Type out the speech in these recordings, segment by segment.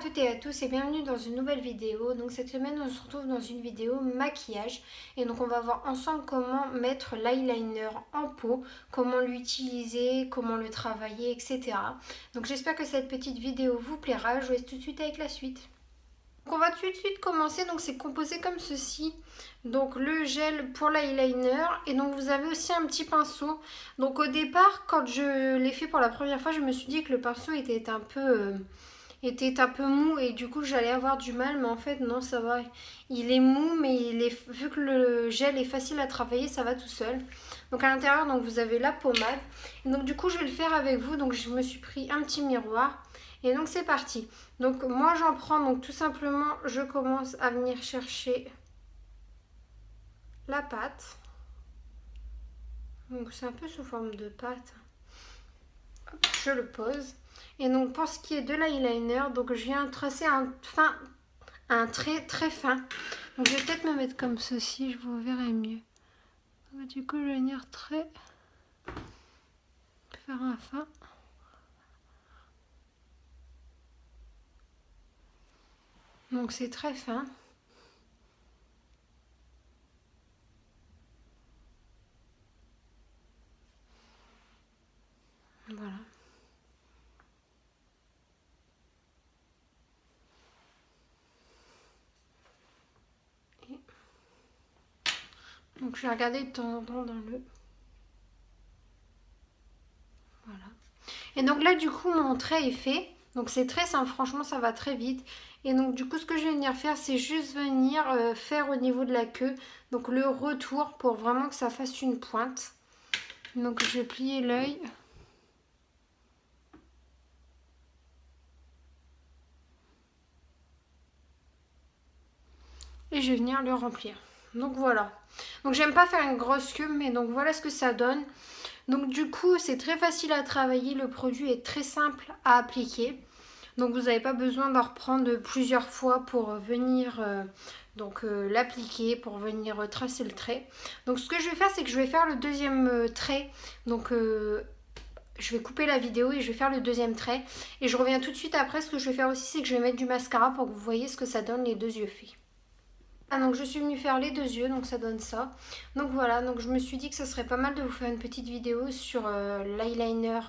toutes et à tous et bienvenue dans une nouvelle vidéo. Donc cette semaine on se retrouve dans une vidéo maquillage et donc on va voir ensemble comment mettre l'eyeliner en pot, comment l'utiliser, comment le travailler, etc. Donc j'espère que cette petite vidéo vous plaira. Je vous laisse tout de suite avec la suite. Donc on va tout de suite commencer, donc c'est composé comme ceci. Donc le gel pour l'eyeliner et donc vous avez aussi un petit pinceau. Donc au départ quand je l'ai fait pour la première fois je me suis dit que le pinceau était un peu mou et du coup j'allais avoir du mal, mais en fait non, ça va, il est mou mais vu que le gel est facile à travailler, ça va tout seul. Donc à l'intérieur donc vous avez la pommade et donc du coup je vais le faire avec vous. Donc je me suis pris un petit miroir et donc c'est parti. Donc moi j'en prends, donc tout simplement je commence à venir chercher la pâte. Donc c'est un peu sous forme de pâte. Hop, je le pose. Et donc pour ce qui est de l'eyeliner, donc je viens tracer un trait très fin. Donc je vais peut-être me mettre comme ceci, je vous verrai mieux. Donc, du coup je vais venir faire un fin. Donc c'est très fin. Voilà. Et donc je vais regarder de temps en temps dans le... Voilà. Et donc là du coup mon trait est fait. Donc c'est très simple, franchement ça va très vite. Et donc du coup ce que je vais venir faire, c'est juste venir faire au niveau de la queue. Donc le retour pour vraiment que ça fasse une pointe. Donc je vais plier l'œil. Et je vais venir le remplir. Donc voilà. Donc j'aime pas faire une grosse queue, mais donc voilà ce que ça donne. Donc du coup c'est très facile à travailler, le produit est très simple à appliquer. Donc vous n'avez pas besoin d'en reprendre plusieurs fois pour venir l'appliquer, pour venir tracer le trait. Donc ce que je vais faire, c'est que je vais faire le deuxième trait. Donc je vais couper la vidéo et je vais faire le deuxième trait. Et je reviens tout de suite après. Ce que je vais faire aussi, c'est que je vais mettre du mascara pour que vous voyez ce que ça donne les deux yeux faits. Donc je suis venue faire les deux yeux, donc ça donne ça. Donc voilà, donc je me suis dit que ça serait pas mal de vous faire une petite vidéo sur l'eyeliner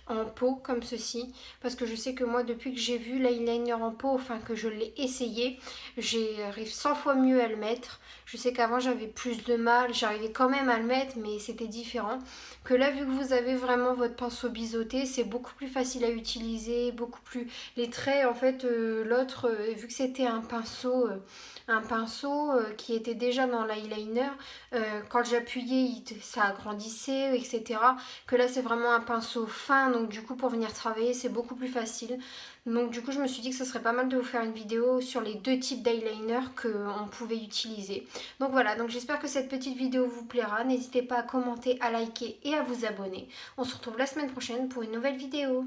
en pot comme ceci. Parce que je sais que moi depuis que j'ai vu l'eyeliner en pot, enfin que je l'ai essayé, j'arrive 100 fois mieux à le mettre. Je sais qu'avant j'avais plus de mal, j'arrivais quand même à le mettre mais c'était différent. Que là vu que vous avez vraiment votre pinceau biseauté, c'est beaucoup plus facile à utiliser, beaucoup plus... Les traits en fait, l'autre, vu que c'était un pinceau qui était déjà dans l'eyeliner, quand j'appuyais ça agrandissait, etc. Que là c'est vraiment un pinceau fin, donc du coup pour venir travailler c'est beaucoup plus facile. Donc du coup je me suis dit que ce serait pas mal de vous faire une vidéo sur les deux types d'eyeliner qu'on pouvait utiliser. Donc voilà, donc j'espère que cette petite vidéo vous plaira. N'hésitez pas à commenter, à liker et à vous abonner. On se retrouve la semaine prochaine pour une nouvelle vidéo.